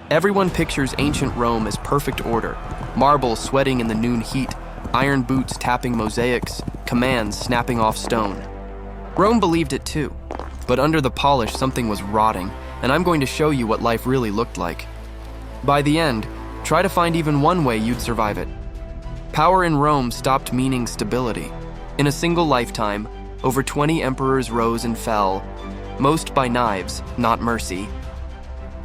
Everyone pictures ancient Rome as perfect order, marble sweating in the noon heat, iron boots tapping mosaics, commands snapping off stone. Rome believed it too, but under the polish something was rotting, and I'm going to show you what life really looked like. By the end, try to find even one way you'd survive it. Power in Rome stopped meaning stability. In a single lifetime, over 20 emperors rose and fell, most by knives, not mercy.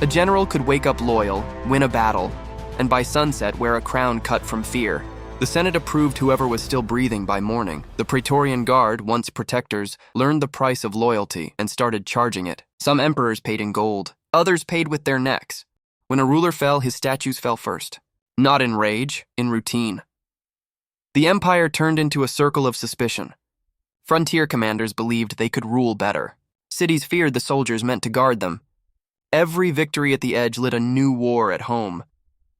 A general could wake up loyal, win a battle, and by sunset wear a crown cut from fear. The Senate approved whoever was still breathing by morning. The Praetorian Guard, once protectors, learned the price of loyalty and started charging it. Some emperors paid in gold, others paid with their necks. When a ruler fell, his statues fell first. Not in rage, in routine. The empire turned into a circle of suspicion. Frontier commanders believed they could rule better. Cities feared the soldiers meant to guard them. Every victory at the edge lit a new war at home.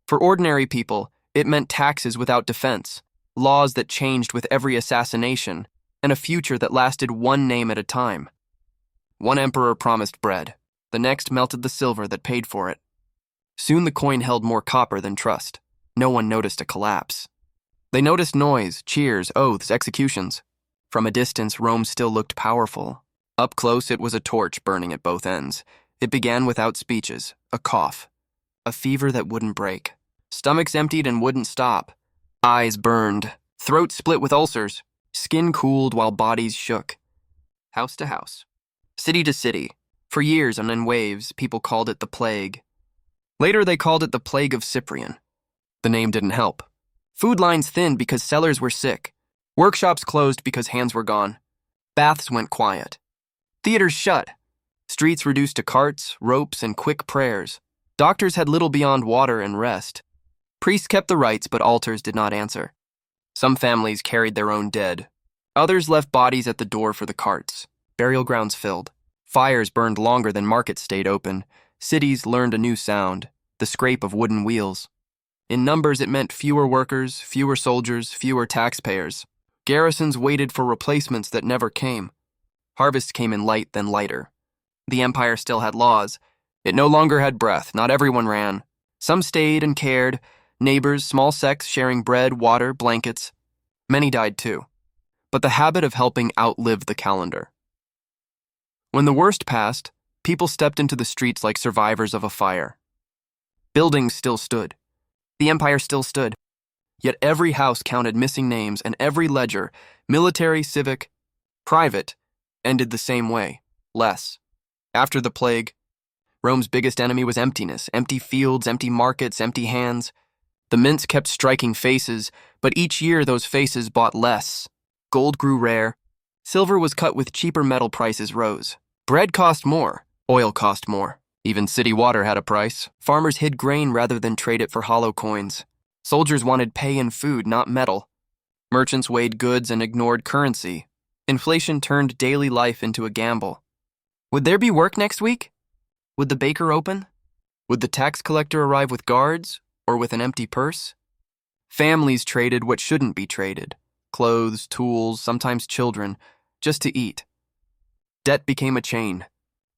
For ordinary people, it meant taxes without defense, laws that changed with every assassination, and a future that lasted one name at a time. One emperor promised bread. The next melted the silver that paid for it. Soon the coin held more copper than trust. No one noticed a collapse. They noticed noise, cheers, oaths, executions. From a distance, Rome still looked powerful. Up close, it was a torch burning at both ends. It began without speeches, a cough, a fever that wouldn't break. Stomachs emptied and wouldn't stop. Eyes burned, throats split with ulcers, skin cooled while bodies shook. House to house, city to city. For years and in waves, people called it the plague. Later, they called it the plague of Cyprian. The name didn't help. Food lines thinned because sellers were sick. Workshops closed because hands were gone. Baths went quiet. Theaters shut. Streets reduced to carts, ropes, and quick prayers. Doctors had little beyond water and rest. Priests kept the rites, but altars did not answer. Some families carried their own dead. Others left bodies at the door for the carts. Burial grounds filled. Fires burned longer than markets stayed open. Cities learned a new sound, the scrape of wooden wheels. In numbers, it meant fewer workers, fewer soldiers, fewer taxpayers. Garrisons waited for replacements that never came. Harvests came in light, then lighter. The empire still had laws. It no longer had breath. Not everyone ran. Some stayed and cared. Neighbors, small sects sharing bread, water, blankets. Many died too. But the habit of helping outlived the calendar. When the worst passed, people stepped into the streets like survivors of a fire. Buildings still stood. The empire still stood. Yet every house counted missing names, and every ledger, military, civic, private, ended the same way, less. After the plague, Rome's biggest enemy was emptiness, empty fields, empty markets, empty hands. The mints kept striking faces, but each year those faces bought less. Gold grew rare. Silver was cut with cheaper metal prices rose. Bread cost more. Oil cost more. Even city water had a price. Farmers hid grain rather than trade it for hollow coins. Soldiers wanted pay in food, not metal. Merchants weighed goods and ignored currency. Inflation turned daily life into a gamble. Would there be work next week? Would the baker open? Would the tax collector arrive with guards or with an empty purse? Families traded what shouldn't be traded. Clothes, tools, sometimes children, just to eat. Debt became a chain.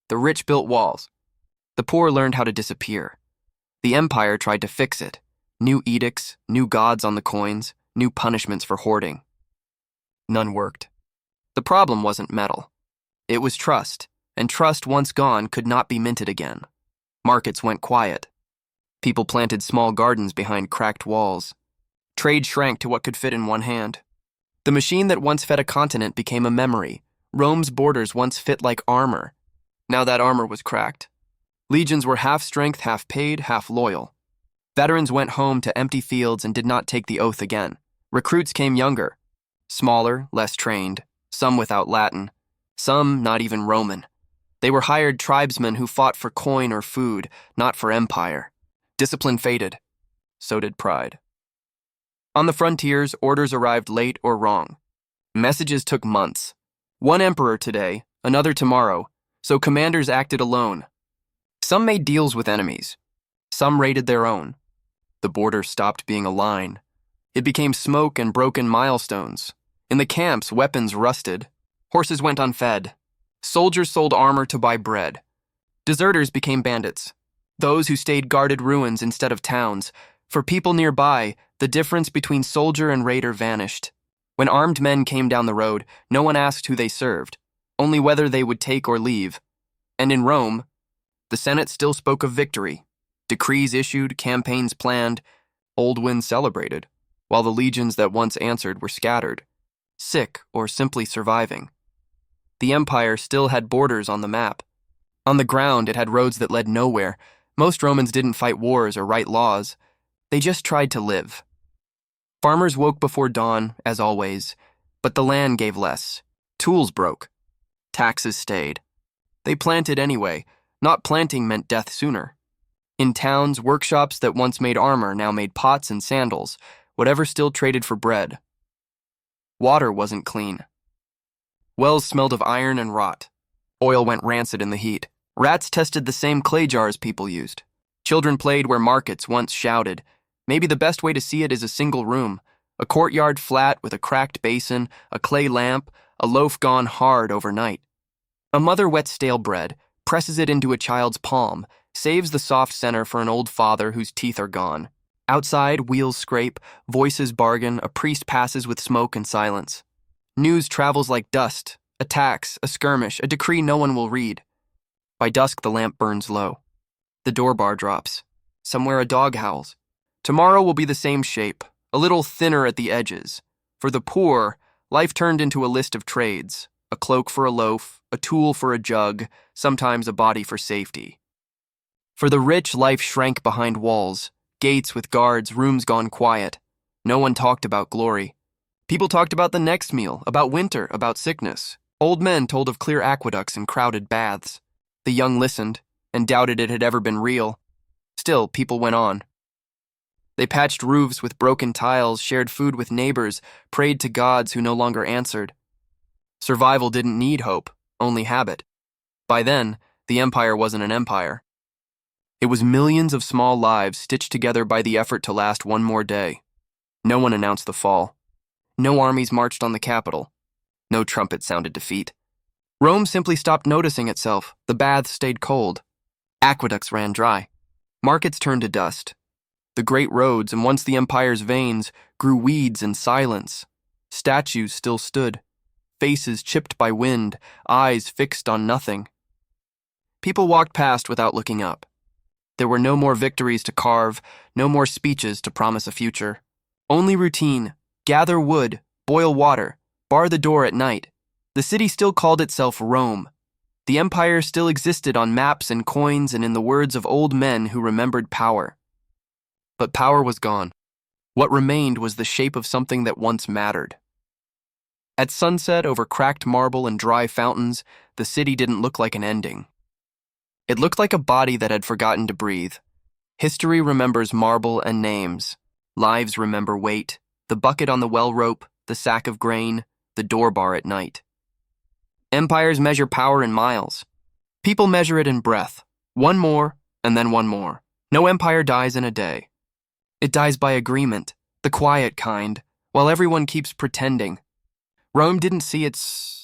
The rich built walls. The poor learned how to disappear. The empire tried to fix it. New edicts, new gods on the coins, new punishments for hoarding. None worked. The problem wasn't metal. It was trust, and trust once gone could not be minted again. Markets went quiet. People planted small gardens behind cracked walls. Trade shrank to what could fit in one hand. The machine that once fed a continent became a memory. Rome's borders once fit like armor. Now that armor was cracked. Legions were half strength, half paid, half loyal. Veterans went home to empty fields and did not take the oath again. Recruits came younger, smaller, less trained, some without Latin, some not even Roman. They were hired tribesmen who fought for coin or food, not for empire. Discipline faded. So did pride. On the frontiers, orders arrived late or wrong. Messages took months. One emperor today, another tomorrow, so commanders acted alone. Some made deals with enemies. Some raided their own. The border stopped being a line. It became smoke and broken milestones. In the camps, weapons rusted. Horses went unfed. Soldiers sold armor to buy bread. Deserters became bandits. Those who stayed guarded ruins instead of towns. For people nearby, the difference between soldier and raider vanished. When armed men came down the road, no one asked who they served, only whether they would take or leave. And in Rome, the Senate still spoke of victory. Decrees issued, campaigns planned, old wins celebrated, while the legions that once answered were scattered, sick or simply surviving. The empire still had borders on the map. On the ground, it had roads that led nowhere. Most Romans didn't fight wars or write laws. They just tried to live. Farmers woke before dawn, as always, but the land gave less. Tools broke. Taxes stayed. They planted anyway. Not planting meant death sooner. In towns, workshops that once made armor now made pots and sandals, whatever still traded for bread. Water wasn't clean. Wells smelled of iron and rot. Oil went rancid in the heat. Rats tested the same clay jars people used. Children played where markets once shouted. Maybe the best way to see it is a single room, a courtyard flat with a cracked basin, a clay lamp, a loaf gone hard overnight. A mother wets stale bread, presses it into a child's palm, saves the soft center for an old father whose teeth are gone. Outside, wheels scrape, voices bargain, a priest passes with smoke and silence. News travels like dust, a tax, a skirmish, a decree no one will read. By dusk, the lamp burns low. The door bar drops. Somewhere a dog howls. Tomorrow will be the same shape, a little thinner at the edges. For the poor, life turned into a list of trades, a cloak for a loaf, a tool for a jug, sometimes a body for safety. For the rich, life shrank behind walls, gates with guards, rooms gone quiet. No one talked about glory. People talked about the next meal, about winter, about sickness. Old men told of clear aqueducts and crowded baths. The young listened and doubted it had ever been real. Still, people went on. They patched roofs with broken tiles, shared food with neighbors, prayed to gods who no longer answered. Survival didn't need hope, only habit. By then, the empire wasn't an empire. It was millions of small lives stitched together by the effort to last one more day. No one announced the fall. No armies marched on the capital. No trumpet sounded defeat. Rome simply stopped noticing itself. The baths stayed cold. Aqueducts ran dry. Markets turned to dust. The great roads, and once the empire's veins, grew weeds and silence. Statues still stood, faces chipped by wind, eyes fixed on nothing. People walked past without looking up. There were no more victories to carve, no more speeches to promise a future. Only routine: gather wood, boil water, bar the door at night. The city still called itself Rome. The empire still existed on maps and coins and in the words of old men who remembered power. But power was gone. What remained was the shape of something that once mattered. At sunset, over cracked marble and dry fountains, the city didn't look like an ending. It looked like a body that had forgotten to breathe. History remembers marble and names. Lives remember weight, the bucket on the well rope, the sack of grain, the door bar at night. Empires measure power in miles. People measure it in breath. One more, and then one more. No empire dies in a day. It dies by agreement, the quiet kind, while everyone keeps pretending. Rome didn't see its